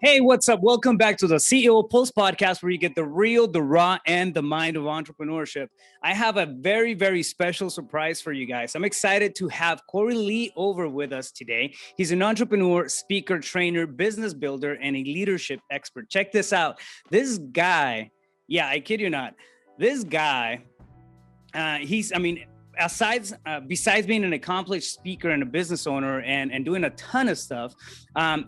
Hey, what's up? Welcome back to the CEO Pulse podcast, where you get the real, the raw, and the mind of entrepreneurship. I have a very, very special surprise for you guys. I'm excited to have Cory Lee over with us today. He's an entrepreneur, speaker, trainer, business builder, and a leadership expert. Check this out. This guy, yeah, I kid you not, this guy, besides being an accomplished speaker and a business owner and doing a ton of stuff,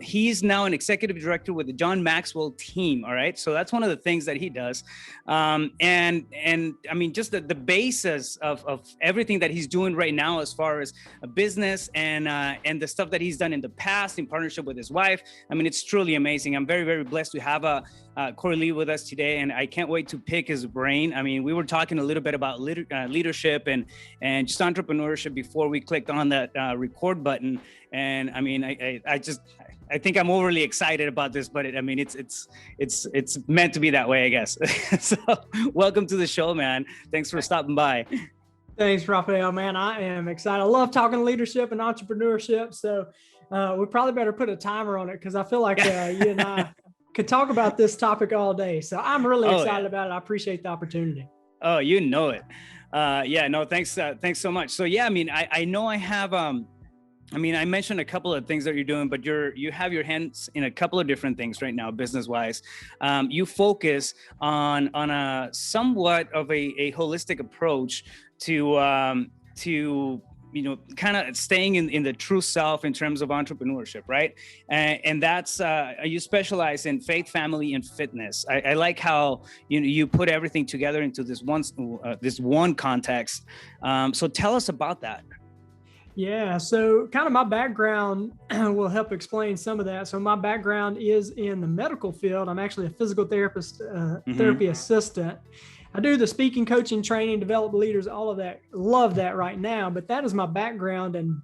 he's now an executive director with the John Maxwell team. All right. So that's one of the things that he does. And I mean, just the basis of everything that he's doing right now, as far as a business and the stuff that he's done in the past in partnership with his wife. I mean, it's truly amazing. I'm very, very blessed to have Cory Lee with us today, and I can't wait to pick his brain. I mean, we were talking a little bit about leadership and just entrepreneurship before we clicked on that record button. And I mean, I think I'm overly excited about this, but it's meant to be that way, I guess. So welcome to the show, man. Thanks for stopping by. Thanks, Rafael, man. I am excited. I love talking leadership and entrepreneurship. So we probably better put a timer on it, because I feel like you and I could talk about this topic all day. So I'm really excited about it. I appreciate the opportunity. Oh, you know it. Thanks so much. So yeah, I mean, I know I have, I mentioned a couple of things that you're doing, but you have your hands in a couple of different things right now, business wise. You focus on a somewhat of a holistic approach to kind of staying in the true self in terms of entrepreneurship, right? And that's, you specialize in faith, family, and fitness. I like how, you put everything together into this one context. So tell us about that. Yeah, so kind of my background will help explain some of that. So my background is in the medical field. I'm actually a physical therapist, therapy assistant. I do the speaking, coaching, training, develop leaders, all of that. Love that right now, but that is my background. And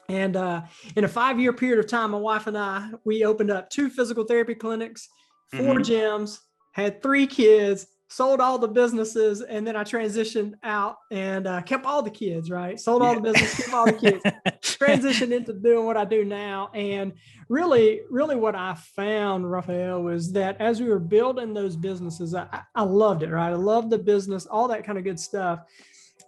in a 5-year period of time, my wife and I, we opened up 2 physical therapy clinics, 4 gyms, had 3 kids, sold all the businesses, and then I transitioned out and kept all the kids, right? Sold all the business, kept all the kids, transitioned into doing what I do now. And really what I found, Rafael, was that as we were building those businesses, I loved it, right? I loved the business, all that kind of good stuff.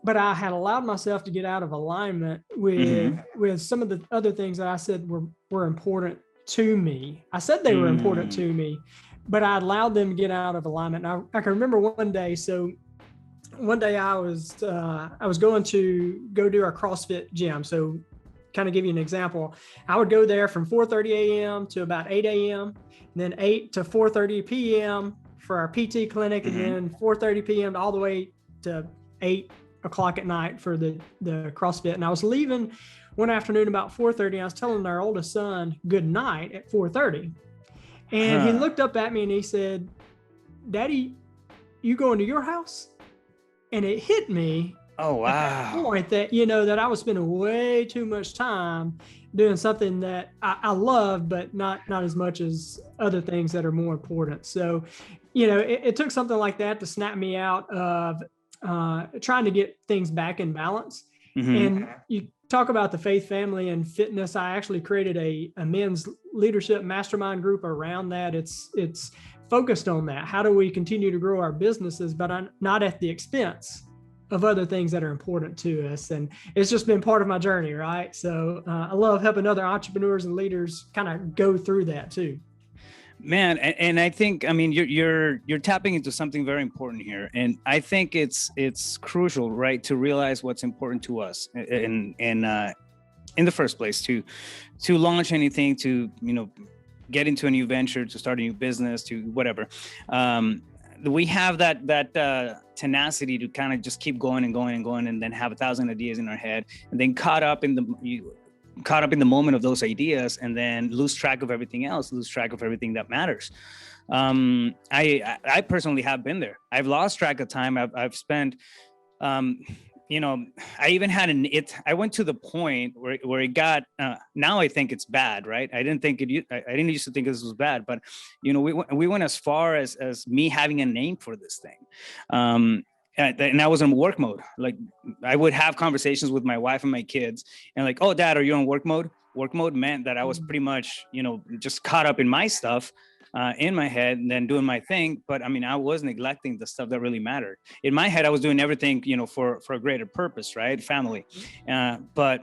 But I had allowed myself to get out of alignment with some of the other things that I said were important to me. I said they were important to me, but I allowed them to get out of alignment. And I can remember one day I was going to go do our CrossFit gym. So kind of give you an example, I would go there from 4:30 a.m. to about 8 a.m., and then 8 to 4:30 p.m. for our PT clinic, and then 4:30 p.m. all the way to 8 o'clock at night for the CrossFit. And I was leaving one afternoon about 4:30. I was telling our oldest son good night at 4:30. And he looked up at me and he said, "Daddy, you going to your house?" And it hit me. Oh, wow. At that point that, that I was spending way too much time doing something that I love, but not as much as other things that are more important. So, it took something like that to snap me out of trying to get things back in balance. And you talk about the faith, family, and fitness. I actually created a men's leadership mastermind group around that. It's focused on that. How do we continue to grow our businesses, but not at the expense of other things that are important to us? And it's just been part of my journey, right? So I love helping other entrepreneurs and leaders kind of go through that too. Man, and I think, you're tapping into something very important here, and I think it's crucial, right, to realize what's important to us in the first place, to launch anything, to get into a new venture, to start a new business, to whatever. We have that tenacity to kind of just keep going and going and going, and then have 1,000 ideas in our head, and then caught up in the moment of those ideas, and then lose track of everything else, lose track of everything that matters. I personally have been there. I've lost track of time. I've spent, I even had I went to the point where it got, now I think it's bad, right? I didn't used to think this was bad, but we went as far as me having a name for this thing. And I was in work mode. Like, I would have conversations with my wife and my kids, and like, "Oh, Dad, are you on work mode?" Work mode meant that I was pretty much, just caught up in my stuff. in my head and then doing my thing. But I mean, I was neglecting the stuff that really mattered. In my head, I was doing everything, for a greater purpose, right? Family. But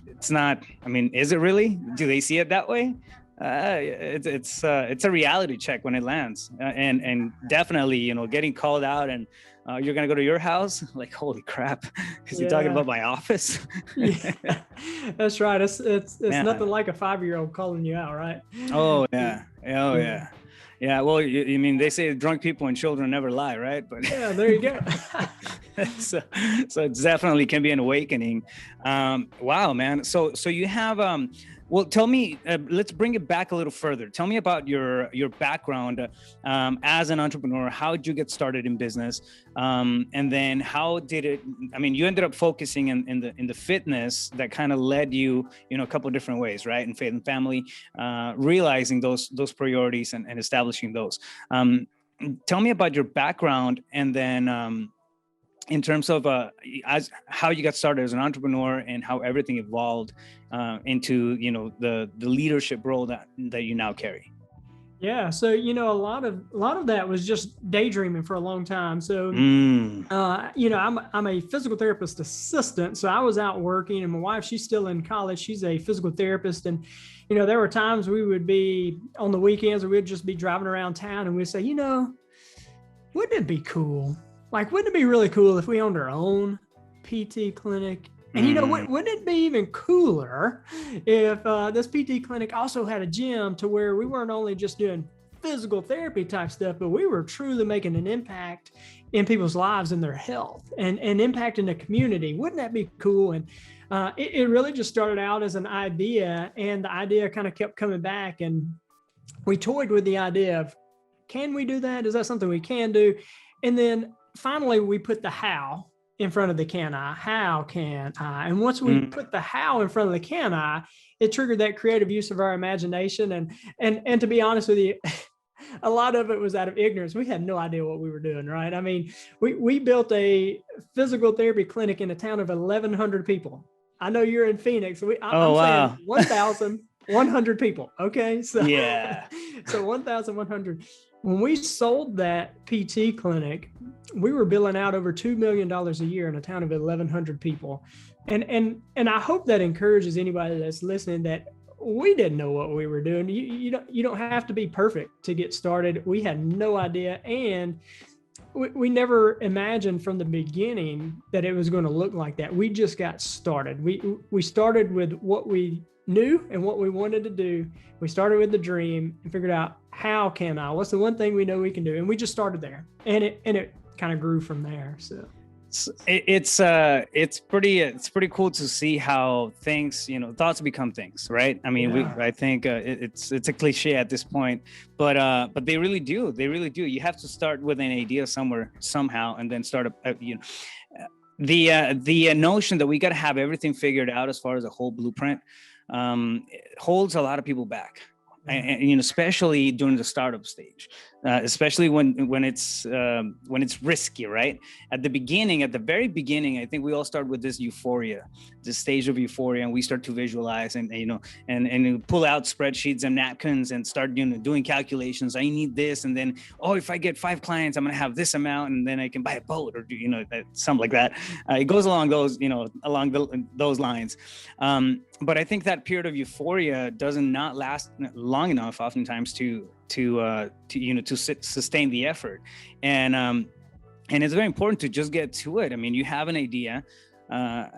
it's not, I mean, is it really? Do they see it that way? It's a reality check when it lands, and definitely, getting called out and you're gonna go to your house, like, holy crap, is he talking about my office? Yeah, that's right. It's nothing like a 5-year-old calling you out, right? Oh yeah, yeah. Well, you mean they say drunk people and children never lie, right? But yeah, there you go. so it definitely can be an awakening. Wow, man. So you have well, tell me, let's bring it back a little further. Tell me about your background as an entrepreneur. How did you get started in business? And then how did it, I mean, you ended up focusing in the fitness that kind of led you, a couple of different ways, right? In faith and family, realizing those priorities and establishing those. Tell me about your background, and then in terms of as how you got started as an entrepreneur and how everything evolved into the leadership role that you now carry. Yeah, so a lot of that was just daydreaming for a long time. So I'm a physical therapist assistant, so I was out working, and my wife, she's still in college. She's a physical therapist, and there were times we would be on the weekends, or we'd just be driving around town, and we'd say, wouldn't it be cool? Like, wouldn't it be really cool if we owned our own PT clinic? And wouldn't it be even cooler if this PT clinic also had a gym, to where we weren't only just doing physical therapy type stuff, but we were truly making an impact in people's lives and their health, and impacting the community? Wouldn't that be cool? And it really just started out as an idea, and the idea kind of kept coming back, and we toyed with the idea of, can we do that? Is that something we can do? And then finally, we put the how in front of the can I. How can I? And once we put the how in front of the can I, it triggered that creative use of our imagination. And to be honest with you, a lot of it was out of ignorance. We had no idea what we were doing, right? I mean, we built a physical therapy clinic in a town of 1,100 people. I know you're in Phoenix. I'm saying 1,100 people. Okay. So yeah. So 1,100. When we sold that PT clinic, we were billing out over $2 million a year in a town of 1,100 people. And I hope that encourages anybody that's listening, that we didn't know what we were doing. You don't have to be perfect to get started. We had no idea. And we never imagined from the beginning that it was going to look like that. We just got started. We started with what we knew and what we wanted to do. We started with the dream and figured out, how can I? What's the one thing we know we can do? And we just started there, and it kind of grew from there. So it's pretty cool to see how things, thoughts become things, right? I mean, I think it's a cliche at this point, but they really do. You have to start with an idea somewhere, somehow, and then start the notion that we got to have everything figured out as far as a whole blueprint holds a lot of people back. And especially during the startup stage, especially when it's risky, right? At the very beginning, I think we all start with this euphoria, this stage of euphoria, and we start to visualize and pull out spreadsheets and napkins and start doing calculations. I need this, and then if I get 5 clients, I'm gonna have this amount, and then I can buy a boat, or something like that. It goes along those lines. But I think that period of euphoria does not last long enough, oftentimes, to sustain the effort. And it's very important to just get to it. I mean, you have an idea.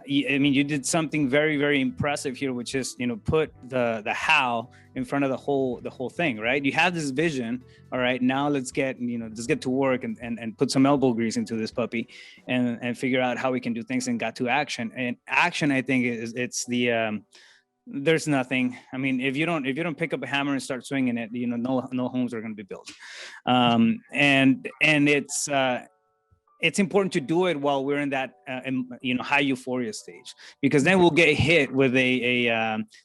You did something very, very impressive here, which is, put the how in front of the whole thing, right? You have this vision. All right, now let's get to work and put some elbow grease into this puppy and figure out how we can do things, and got to action. And action, I think, it's the, there's nothing. I mean, if you don't pick up a hammer and start swinging it, no homes are going to be built. And it's important to do it while we're in that high euphoria stage, because then we'll get hit with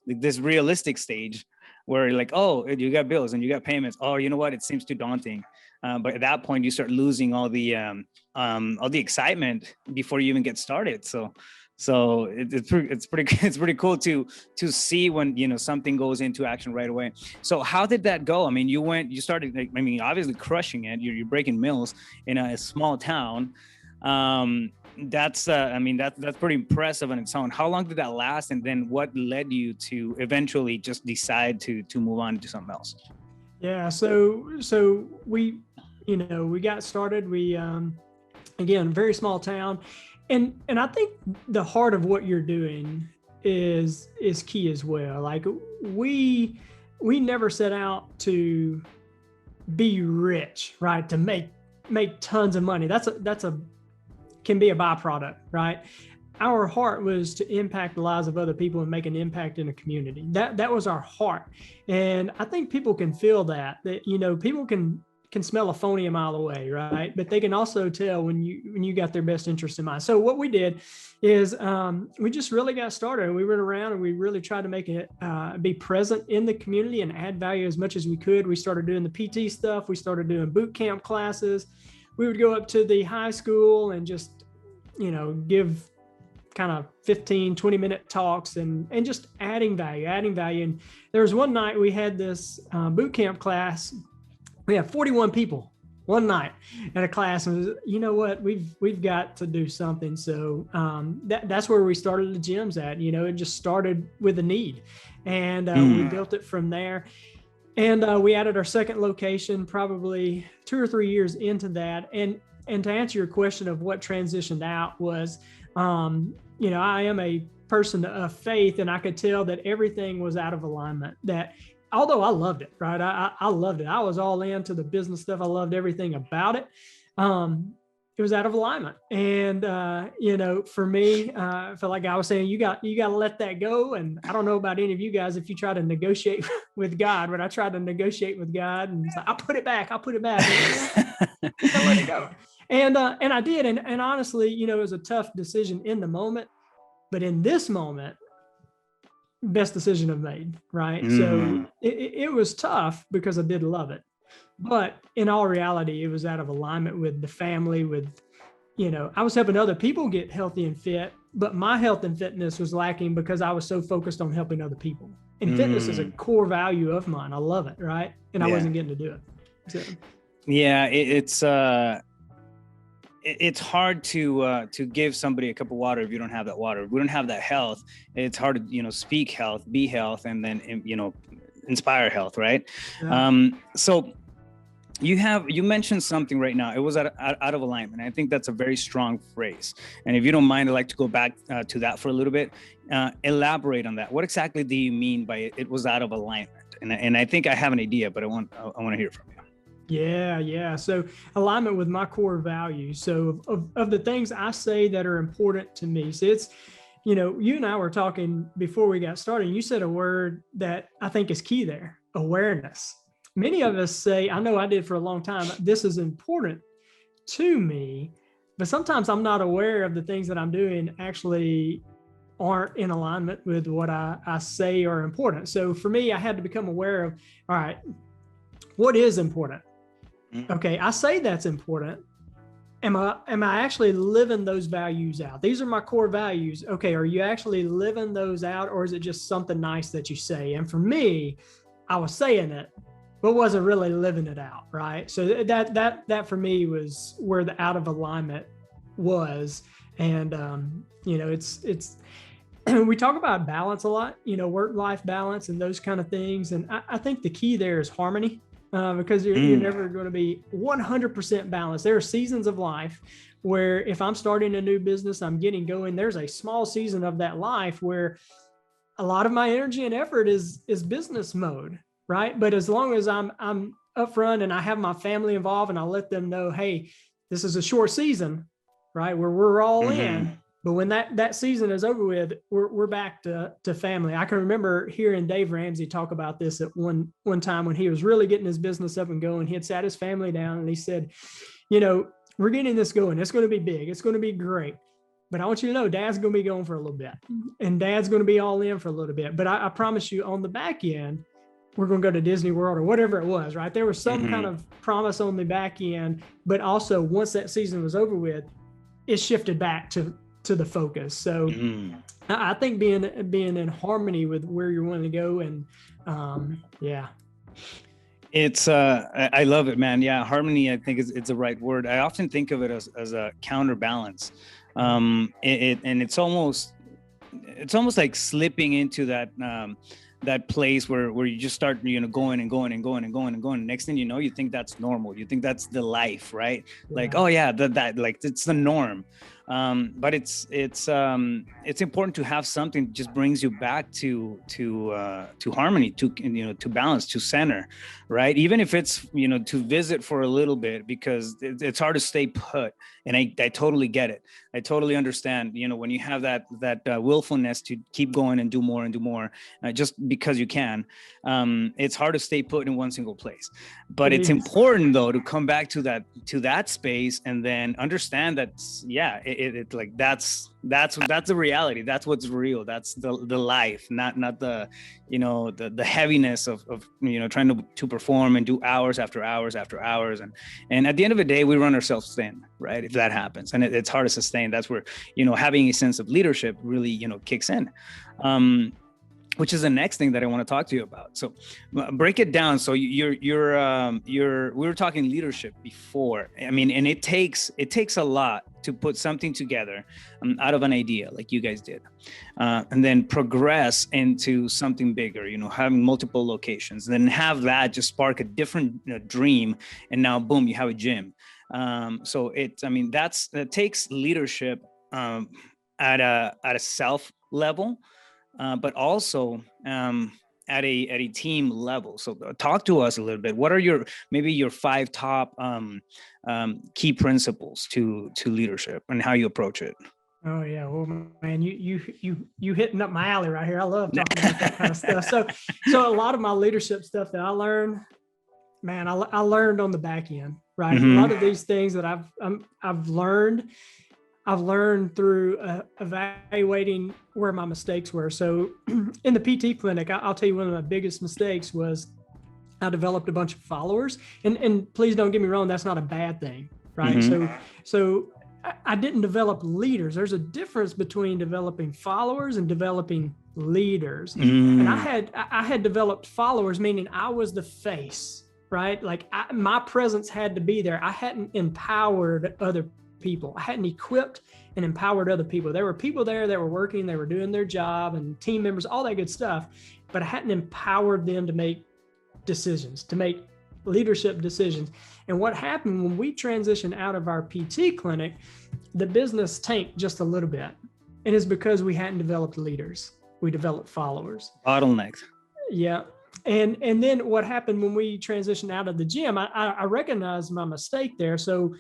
this realistic stage where you're like, oh, you got bills and you got payments. Oh, you know what? It seems too daunting. But at that point, you start losing all the excitement before you even get started. So So it's pretty it's pretty cool to see when, you know, something goes into action right away. So how did that go? I mean, you started, like, I mean, obviously crushing it. You're breaking mills in a small town. That's I mean, that's pretty impressive on its own. How long did that last, and then what led you to eventually just decide to move on to something else? Yeah, so we, you know, we got started. We again, very small town, and I think the heart of what you're doing is key as well. Like we never set out to be rich, right? To make tons of money. That's a can be a byproduct, right? Our heart was to impact the lives of other people and make an impact in a community. That was our heart. And I think people can feel that, you know, people can smell a phony a mile away, right? But they can also tell when you got their best interest in mind. So what we did is we just really got started. We went around and we really tried to make it be present in the community and add value as much as we could. We started doing the PT stuff. We started doing boot camp classes. We would go up to the high school and just, you know, give kind of 15, 20-minute talks and just adding value. And there was one night we had this boot camp class. We had 41 people one night at a class, and was, you know what, we've got to do something. So that's where we started the gyms at. You know, it just started with a need, and we built it from there. And we added our second location probably 2 or 3 years into that. And to answer your question of what transitioned out was, you know, I am a person of faith, and I could tell that everything was out of alignment. That although I loved it, right? I loved it. I was all into the business stuff. I loved everything about it. It was out of alignment. And, you know, for me, I felt like I was saying, you got to let that go. And I don't know about any of you guys, if you try to negotiate with God, but I tried to negotiate with God, and it's like, I'll put it back. Let it go. And I did. And honestly, you know, it was a tough decision in the moment, but in this moment, best decision I've made. Right. So it was tough because I did love it. But in all reality, it was out of alignment with the family, with, you know, I was helping other people get healthy and fit, but my health and fitness was lacking because I was so focused on helping other people. And fitness is a core value of mine. I love it. Right. And I wasn't getting to do it. So. Yeah. It's hard to give somebody a cup of water if you don't have that water. If we don't have that health, it's hard to, you know, speak health, be health, and then, you know, inspire health. Right. Yeah. So you mentioned something right now. It was out of alignment. I think that's a very strong phrase. And if you don't mind, I'd like to go back to that for a little bit. Elaborate on that. What exactly do you mean by it was out of alignment? And I think I have an idea, but I want to hear from you. Yeah. So alignment with my core values. So of the things I say that are important to me. So it's, you know, you and I were talking before we got started. You said a word that I think is key there: awareness. Many of us say, I know I did for a long time, this is important to me, but sometimes I'm not aware of the things that I'm doing actually aren't in alignment with what I say are important. So for me, I had to become aware of, all right, what is important? Okay, I say that's important. Am I actually living those values out? These are my core values. Okay, are you actually living those out, or is it just something nice that you say? And for me, I was saying it, but wasn't really living it out, right? So that for me was where the out of alignment was. And you know, it's we talk about balance a lot, you know, work-life balance and those kind of things. And I think the key there is harmony. Because you're never going to be 100% balanced. There are seasons of life where if I'm starting a new business, I'm getting going, there's a small season of that life where a lot of my energy and effort is business mode, right? But as long as I'm upfront and I have my family involved and I let them know, hey, this is a short season, right? Where we're all in. But when that season is over with, we're back to family. I can remember hearing Dave Ramsey talk about this at one time when he was really getting his business up and going. He had sat his family down and he said, you know, we're getting this going. It's going to be big. It's going to be great. But I want you to know, Dad's going to be going for a little bit, and Dad's going to be all in for a little bit. But I promise you, on the back end, we're going to go to Disney World or whatever it was, right? There was some kind of promise on the back end, but also once that season was over with, it shifted back to to the focus. So I think being in harmony with where you're wanting to go, and yeah. It's I love it, man. Yeah, harmony, I think it's the right word. I often think of it as a counterbalance. And it's almost like slipping into that place where you just start, going and going and going and going and going. Next thing you know, you think that's normal. You think that's the life, right? Yeah. Like, oh yeah, that like it's the norm. But it's important to have something that just brings you back to harmony, to balance, to center, right? Even if it's, to visit for a little bit, because it's hard to stay put. And I totally get it. I totally understand, when you have that willfulness to keep going and do more, just because you can, it's hard to stay put in one single place. But it's important though, to come back to that space, and then understand that, yeah, it like that's the reality. That's what's real. That's the life, not the the heaviness of trying to perform and do hours after hours after hours, and at the end of the day, we run ourselves thin, right? If that happens, and it's hard to sustain. That's where having a sense of leadership really kicks in. Which is the next thing that I want to talk to you about. So break it down. So we were talking leadership before. I mean, and it takes a lot to put something together out of an idea like you guys did, and then progress into something bigger, having multiple locations, and then have that just spark a different dream. And now, boom, you have a gym. So that takes leadership at a self level, but also at a team level. So talk to us a little bit. What are your 5 top key principles to leadership and how you approach it? Oh yeah, well, man, you hitting up my alley right here. I love talking about that kind of stuff. So a lot of my leadership stuff that I learned, man, I learned on the back end, right? Mm-hmm. A lot of these things that I've learned through evaluating where my mistakes were. So in the PT clinic, I'll tell you, one of my biggest mistakes was I developed a bunch of followers, and please don't get me wrong, that's not a bad thing, right? Mm-hmm. So I didn't develop leaders. There's a difference between developing followers and developing leaders. Mm. And I had developed followers, meaning I was the face, right? Like my presence had to be there. I hadn't empowered other people. I hadn't equipped and empowered other people. There were people there that were working, they were doing their job, and team members, all that good stuff, but I hadn't empowered them to make decisions, to make leadership decisions. And what happened when we transitioned out of our PT clinic, the business tanked just a little bit. And it's because we hadn't developed leaders. We developed followers. Bottlenecks. Yeah. And then what happened when we transitioned out of the gym, I recognized my mistake there. So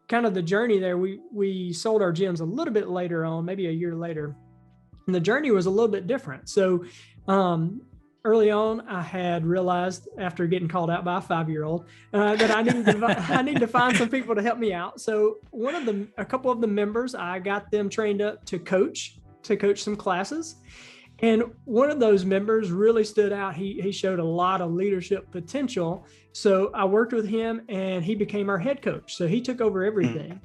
kind of the journey there, we sold our gyms a little bit later on, maybe a year later. And the journey was a little bit different. So early on, I had realized, after getting called out by a 5-year-old, that I need to find some people to help me out. So a couple of the members, I got them trained up to coach some classes. And one of those members really stood out. He showed a lot of leadership potential. So I worked with him, and he became our head coach. So he took over everything.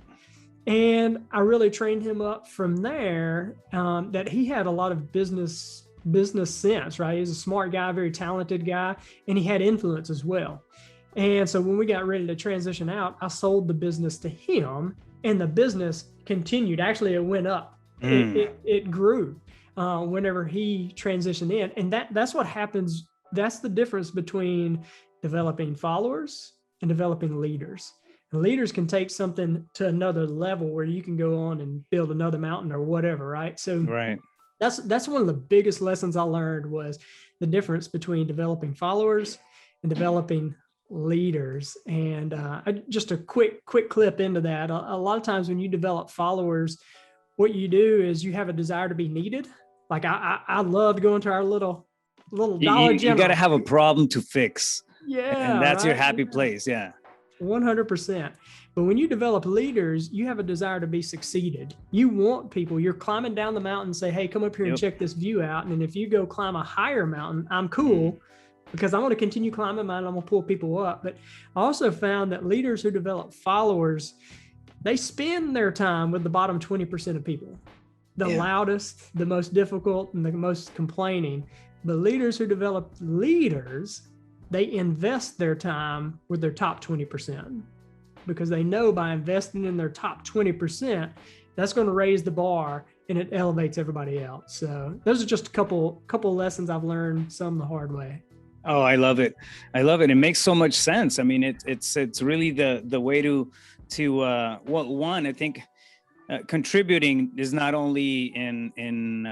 And I really trained him up from there, that he had a lot of business sense, right? He's a smart guy, very talented guy, and he had influence as well. And so when we got ready to transition out, I sold the business to him, and the business continued. Actually, it went up. It grew whenever he transitioned in. And that's what happens. That's the difference between developing followers and developing leaders. And leaders can take something to another level where you can go on and build another mountain or whatever, right? So right. That's one of the biggest lessons I learned, was the difference between developing followers and developing leaders. And just a quick clip into that. A lot of times when you develop followers, what you do is you have a desire to be needed. Like I loved going to our little Dollar General. You got to have a problem to fix. Yeah. And that's right? Your happy place. Yeah. 100%. But when you develop leaders, you have a desire to be succeeded. You want people, you're climbing down the mountain and say, hey, come up here and check this view out. And if you go climb a higher mountain, I'm cool, because I want to continue climbing mine. I'm going to pull people up. But I also found that leaders who develop followers, they spend their time with the bottom 20% of people. the loudest, the most difficult, and the most complaining. But leaders who develop leaders, they invest their time with their top 20%, because they know by investing in their top 20%, that's going to raise the bar and it elevates everybody else. So those are just a couple lessons I've learned, some the hard way. Oh, I love it. I love it. It makes so much sense. I mean, it's really the way to well, one, I think contributing is not only in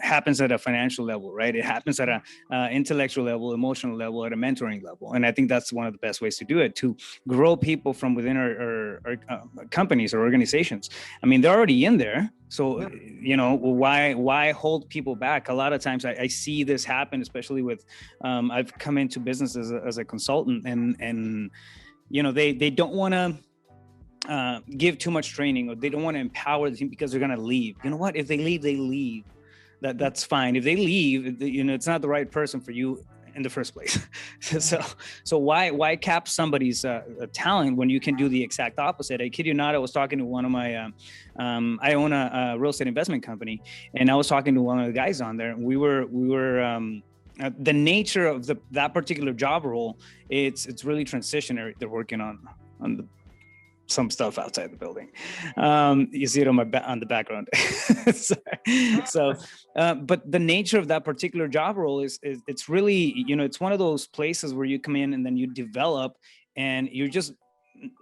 happens at a financial level, right? It happens at a intellectual level, emotional level, at a mentoring level. And I think that's one of the best ways to do it, to grow people from within our companies or organizations. I mean, they're already in there. So, you know, why hold people back? A lot of times I see this happen, especially with, I've come into business as a consultant, and, you know, they don't want to give too much training, or they don't want to empower the team because they're going to leave. You know what? If they leave, they leave. That's fine. If they leave, you know, it's not the right person for you in the first place. So why cap somebody's talent when you can do the exact opposite? I kid you not, I was talking to one of my, I own a real estate investment company, and I was talking to one of the guys on there. We were the nature of that particular job role, it's really transitionary. They're working on some stuff outside the building. You see it on the background. But the nature of that particular job role is it's really, you know, it's one of those places where you come in and then you develop, and you're just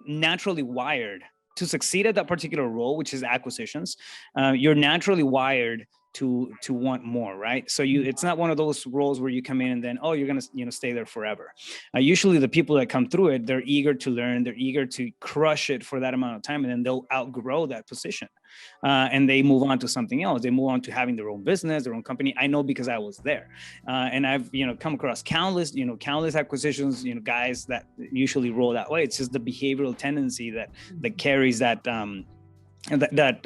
naturally wired to succeed at that particular role, which is acquisitions. You're naturally wired to want more, right? So it's not one of those roles where you come in and then, oh, you're going to, you know, stay there forever. Usually the people that come through it, they're eager to learn, they're eager to crush it for that amount of time, and then they'll outgrow that position. And they move on to something else. They move on to having their own business, their own company. I know because I was there. And I've, you know, come across countless acquisitions, you know, guys that usually roll that way. It's just the behavioral tendency that carries that, that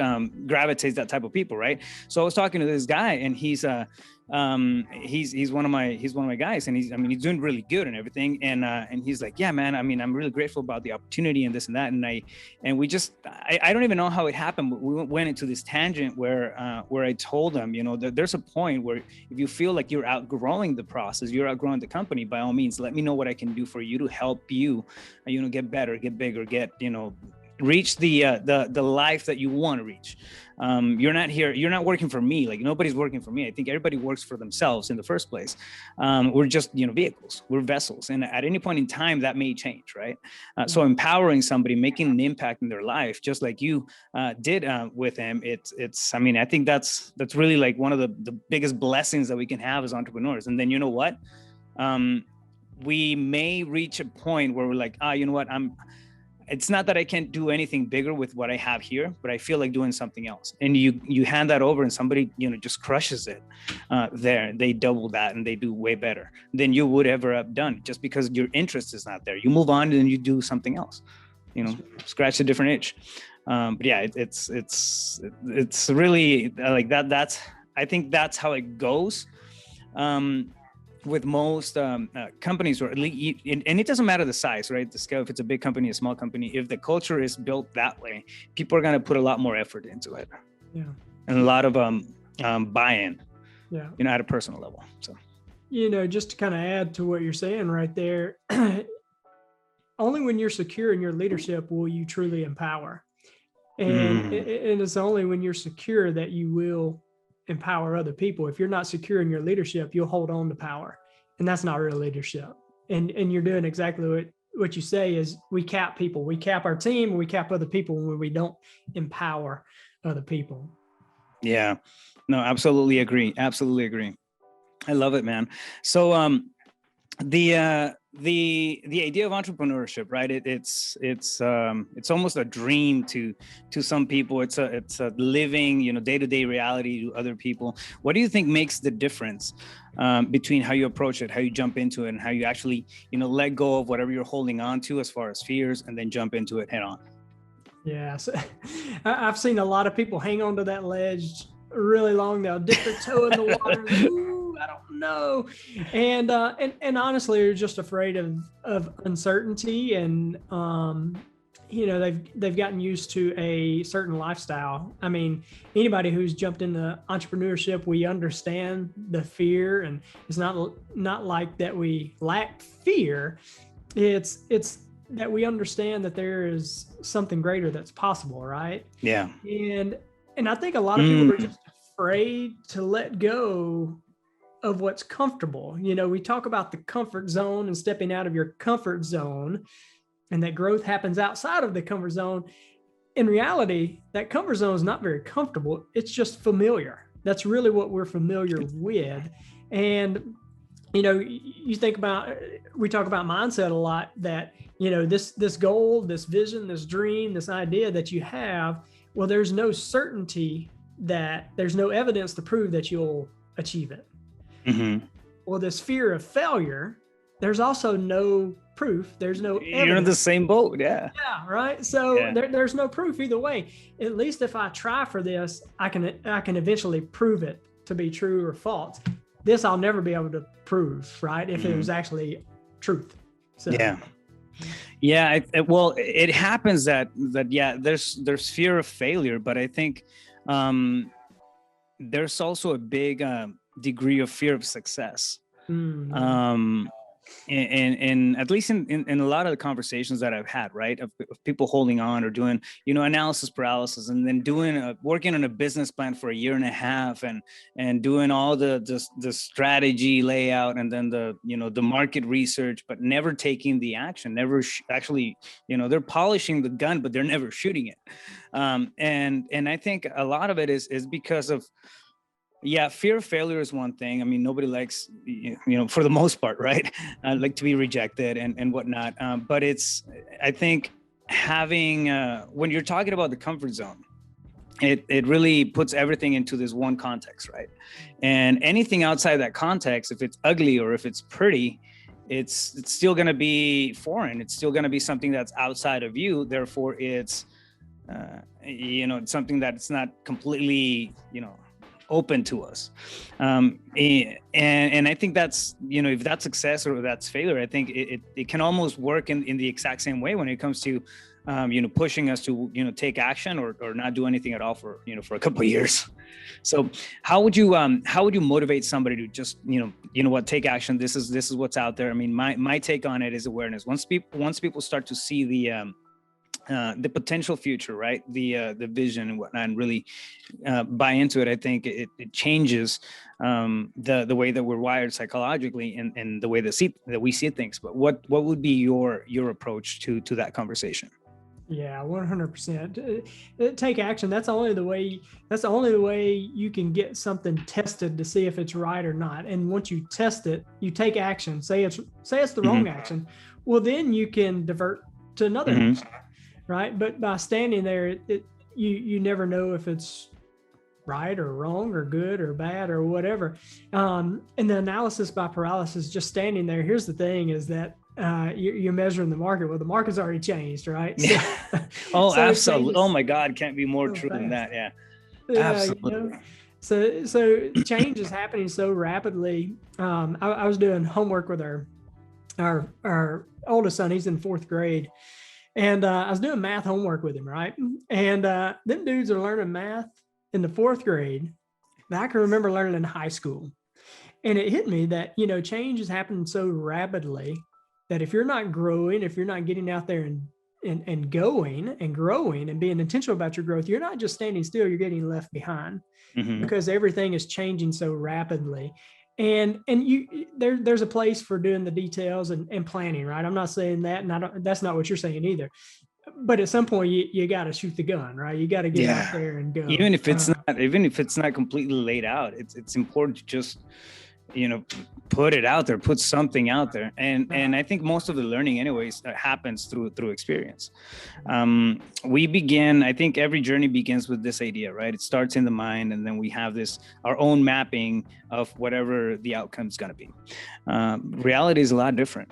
gravitates that type of people, right? So I was talking to this guy, and he's one of my guys, and he's doing really good and everything, and he's like, yeah, man, I mean, I'm really grateful about the opportunity and this and that, and I don't even know how it happened, but we went into this tangent where I told him, you know, that there's a point where if you feel like you're outgrowing the process, you're outgrowing the company, by all means, let me know what I can do for you to help you, you know, get better, get bigger, get, you know, reach the life that you want to reach. You're not working for me. Like, nobody's working for me. I think everybody works for themselves in the first place. We're just, you know, vehicles, we're vessels. And at any point in time that may change, right? So empowering somebody, making an impact in their life, just like you did with him. I mean, I think that's really like one of the biggest blessings that we can have as entrepreneurs. And then, you know what? We may reach a point where we're like, you know what? It's not that I can't do anything bigger with what I have here, but I feel like doing something else. And you hand that over, and somebody, you know, just crushes it there. They double that and they do way better than you would ever have done, just because your interest is not there. You move on and you do something else, you know, scratch a different itch. But yeah, it's really like that. I think that's how it goes. With most companies, or at least, and it doesn't matter the size, right? The scale, if it's a big company, a small company, if the culture is built that way, people are going to put a lot more effort into it. Yeah. And a lot of buy-in, you know, at a personal level. So, you know, just to kind of add to what you're saying right there, only when you're secure in your leadership will you truly empower. And it's only when you're secure that you will empower other people. If you're not secure in your leadership, you'll hold on to power, and that's not real leadership. And you're doing exactly what you say is, we cap people, we cap our team, and we cap other people when we don't empower other people. Yeah, no, absolutely agree. I love it, man. So the idea of entrepreneurship, right? It's almost a dream to some people. It's a living, you know, day-to-day reality to other people. What do you think makes the difference between how you approach it, how you jump into it, and how you actually, you know, let go of whatever you're holding on to as far as fears, and then jump into it head on? Yeah, so I've seen a lot of people hang on to that ledge really long. They'll dip their toe in the water. Ooh, I don't know. And honestly, they're just afraid of uncertainty. And, they've gotten used to a certain lifestyle. I mean, anybody who's jumped into entrepreneurship, we understand the fear, and it's not like that we lack fear. It's that we understand that there is something greater that's possible, right? Yeah. And I think a lot of people are just afraid to let go of what's comfortable. We talk about the comfort zone and stepping out of your comfort zone, and that growth happens outside of the comfort zone. In reality, that comfort zone is not very comfortable. It's just familiar. That's really what we're familiar with. And, you think about, we talk about mindset a lot, that, this goal, this vision, this dream, this idea that you have, well, there's no certainty, that there's no evidence to prove that you'll achieve it. Mm-hmm. Well, this fear of failure, there's also no proof. There's no evidence. You're in the same boat. Yeah. Yeah. Right. So there's no proof either way. At least if I try for this, I can eventually prove it to be true or false. This I'll never be able to prove, right? If it was actually truth. So yeah. Well, it happens that there's fear of failure, but I think there's also a big degree of fear of success. And at least in a lot of the conversations that I've had, right, of people holding on or doing, analysis paralysis, and then working on a business plan for a year and a half, and doing all the strategy layout, and then the market research, but never taking the action, never actually, they're polishing the gun, but they're never shooting it. And I think a lot of it is because of, fear of failure is one thing. I mean, nobody likes, for the most part, right? Like to be rejected and whatnot. But I think having, when you're talking about the comfort zone, it really puts everything into this one context, right? And anything outside that context, if it's ugly or if it's pretty, it's still going to be foreign. It's still going to be something that's outside of you. Therefore, it's, it's something that's not completely, open to us. And I think that's, if that's success or that's failure, I think it can almost work in the exact same way when it comes to, pushing us to, take action or not do anything at all for a couple of years. So how would you motivate somebody to just, take action? This is what's out there. I mean, my take on it is awareness. Once people start to see the potential future, right? The vision and whatnot, and really buy into it, I think it changes the way that we're wired psychologically and the way that we see things. But what would be your approach to that conversation? Yeah, 100%. Take action. That's the only way you can get something tested to see if it's right or not. And once you test it, you take action. Say it's the wrong action. Well, then you can divert to another action. Right. But by standing there, you never know if it's right or wrong or good or bad or whatever. And the analysis by paralysis, just standing there. Here's the thing is that you're measuring the market. Well, the market's already changed, right? So, so absolutely. Oh my God. Can't be more true than that. Yeah. Absolutely. So change is happening so rapidly. I was doing homework with our oldest son. He's in 4th grade. And I was doing math homework with him, right? And them dudes are learning math in the 4th grade that I can remember learning in high school. And it hit me that, change is happening so rapidly that if you're not growing, if you're not getting out there and going and growing and being intentional about your growth, you're not just standing still, you're getting left behind because everything is changing so rapidly. And there's a place for doing the details and planning, right? I'm not saying that, and that's not what you're saying either. But at some point, you got to shoot the gun, right? You got to get out there and go. Even if it's not completely laid out, it's important to just put it out there, put something out there. And I think most of the learning anyways happens through experience. I think every journey begins with this idea, right? It starts in the mind, and then we have our own mapping of whatever the outcome is going to be. Reality is a lot different.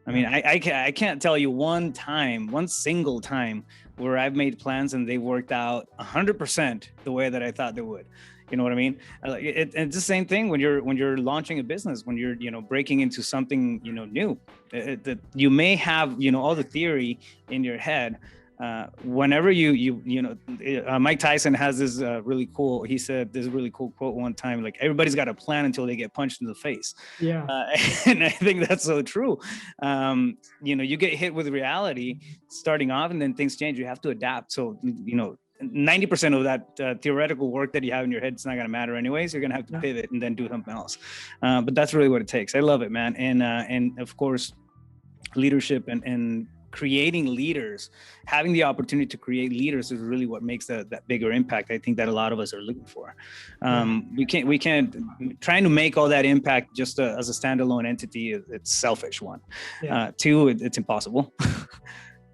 I mean, I can't tell you one single time where I've made plans and they worked out 100% the way that I thought they would. You know what I mean? It's the same thing when you're launching a business, when you're breaking into something new. That you may have all the theory in your head, whenever Mike Tyson has this really cool, he said this really cool quote one time, like everybody's got a plan until they get punched in the face. Yeah. And I think that's so true. You get hit with reality starting off, and then things change. You have to adapt. So, 90% of that theoretical work that you have in your head, it's not going to matter anyways. You're going to have to pivot and then do something else. But that's really what it takes. I love it, man. And of course, leadership and creating leaders, having the opportunity to create leaders is really what makes that bigger impact. I think that a lot of us are looking for. We can't trying to make all that impact just as a standalone entity. It's selfish, one. Two, it's impossible.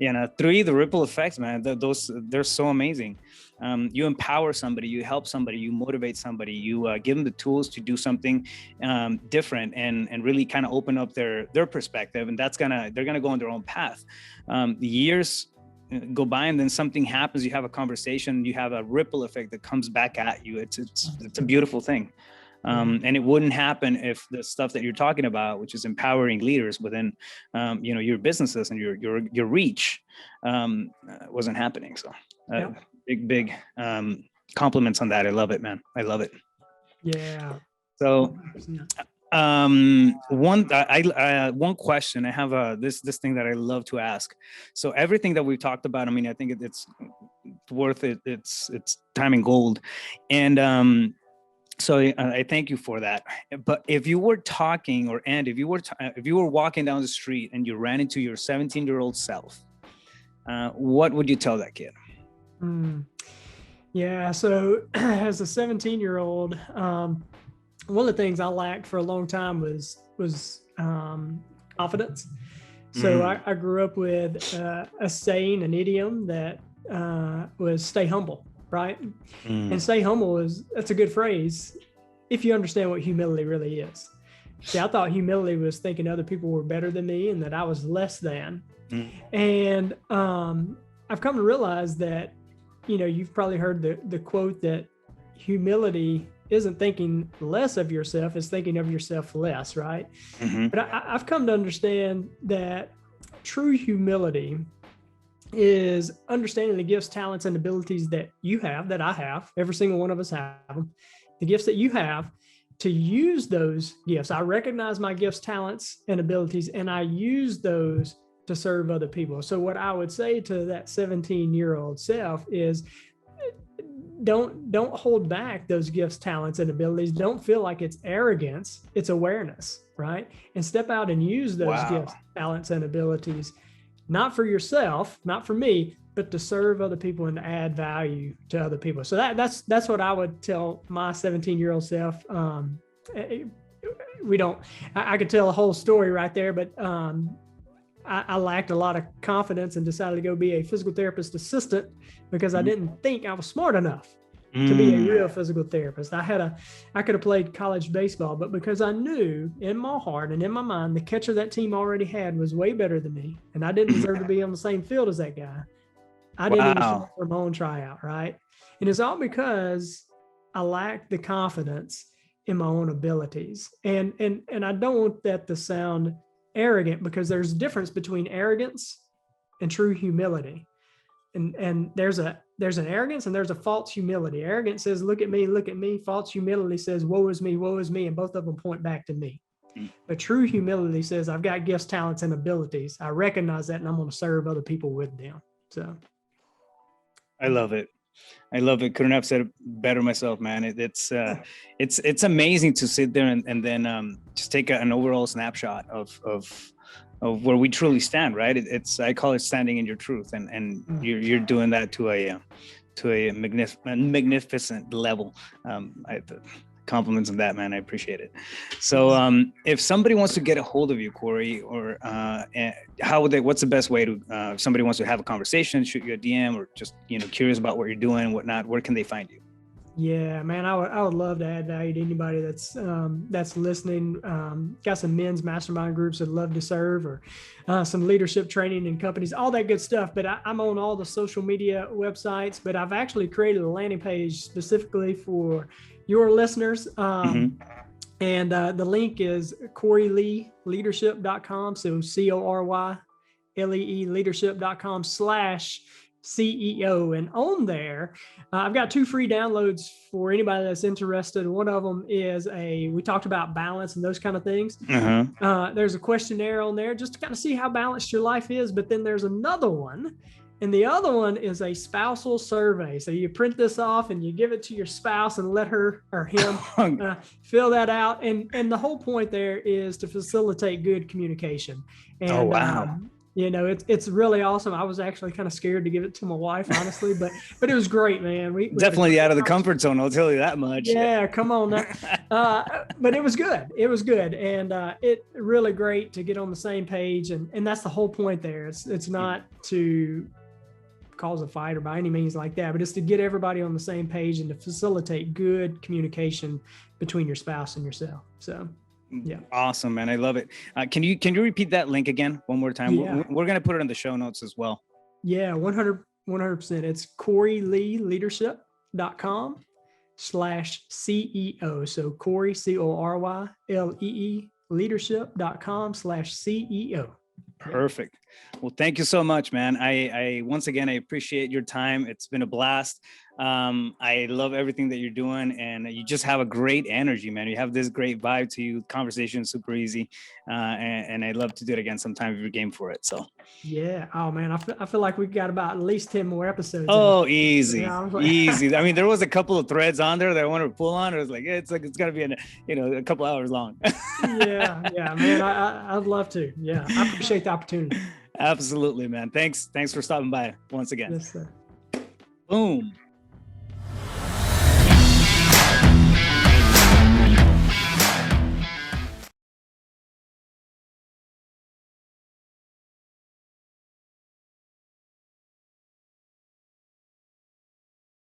3, the ripple effects, man, they're so amazing. You empower somebody, you help somebody, you motivate somebody, you give them the tools to do something different and really kind of open up their perspective. And they're gonna go on their own path. The years go by and then something happens, you have a conversation, you have a ripple effect that comes back at you. It's a beautiful thing. And it wouldn't happen if the stuff that you're talking about, which is empowering leaders within, your businesses and your reach, wasn't happening. So big compliments on that. I love it, man. I love it. Yeah. So, 1 question I have, this thing that I love to ask. So everything that we've talked about, I mean, I think it's worth it. It's time in gold. And, so I thank you for that. But if you were talking, if you were walking down the street and you ran into your 17-year-old self, what would you tell that kid? Yeah. So as a 17-year-old, one of the things I lacked for a long time was confidence. So I grew up with a saying, an idiom that was stay humble. Right. And stay humble that's a good phrase if you understand what humility really is. See, I thought humility was thinking other people were better than me and that I was less than. And I've come to realize that, you've probably heard the quote that humility isn't thinking less of yourself, it's thinking of yourself less, right? But I've come to understand that true humility is understanding the gifts, talents, and abilities that you have, that I have. Every single one of us have them. The gifts that you have, to use those gifts. I recognize my gifts, talents, and abilities, and I use those to serve other people. So what I would say to that 17-year-old self is don't hold back those gifts, talents, and abilities. Don't feel like it's arrogance. It's awareness, right? And step out and use those gifts, talents, and abilities. Not for yourself, not for me, but to serve other people and to add value to other people. So that's what I would tell my 17-year-old self. I could tell a whole story right there, but I lacked a lot of confidence and decided to go be a physical therapist assistant because I didn't think I was smart enough to be a real physical therapist. I could have played college baseball, but because I knew in my heart and in my mind, the catcher that team already had was way better than me. And I didn't deserve to be on the same field as that guy. I didn't even show up for my own tryout. Right. And it's all because I lacked the confidence in my own abilities. And I don't want that to sound arrogant, because there's a difference between arrogance and true humility. And there's an arrogance and there's a false humility. Arrogance says, look at me. False humility says, woe is me. And both of them point back to me. But true humility says, I've got gifts, talents, and abilities. I recognize that, and I'm going to serve other people with them. So I love it. Couldn't have said it better myself, man. It's amazing to sit there and then just take an overall snapshot of where we truly stand, right? I call it standing in your truth, and you're doing that to a magnificent level. Compliments on that, man. I appreciate it. So if somebody wants to get a hold of you, Cory, or what's the best way to, if somebody wants to have a conversation, shoot you a DM, or just, curious about what you're doing and whatnot, where can they find you? Yeah, man, I would love to add value to anybody that's listening. Got some men's mastermind groups that love to serve, or some leadership training in companies, all that good stuff. But I'm on all the social media websites, but I've actually created a landing page specifically for your listeners. And the link is CoryLeeLeadership.com. So CoryLee leadership.com/ CEO. And on there, I've got 2 free downloads for anybody that's interested. One of them is we talked about balance and those kind of things. There's a questionnaire on there just to kind of see how balanced your life is. But then there's another one. And the other one is a spousal survey. So you print this off and you give it to your spouse and let her or him fill that out. And the whole point there is to facilitate good communication. And, oh, wow. It's really awesome. I was actually kind of scared to give it to my wife, honestly, but it was great, man. We definitely out of the comfort zone. I'll tell you that much. Yeah, come on now. But it was good. It was good. And it really great to get on the same page. And that's the whole point there. It's not to cause a fight or by any means like that, but it's to get everybody on the same page and to facilitate good communication between your spouse and yourself. So, yeah. Awesome, man. I love it. Can you repeat that link again one more time? Yeah. We're going to put it in the show notes as well. Yeah, 100%. It's CoryLeeLeadership.com/CEO. So Cory, CoryLee leadership.com/CEO. Perfect. Well, thank you so much, man. I once again, I appreciate your time. It's been a blast. I love everything that you're doing, and you just have a great energy, man. You have this great vibe to you. Conversation is super easy, and I'd love to do it again sometime if you're game for it. So yeah. Oh man, I feel like we've got about at least 10 more episodes. Oh, easy, easy. I mean, there was a couple of threads on there that I wanted to pull on. It was like it's got to be a couple hours long. yeah, man. I'd love to. Yeah, I appreciate the opportunity. Absolutely, man. Thanks for stopping by once again. Yes, sir. Boom.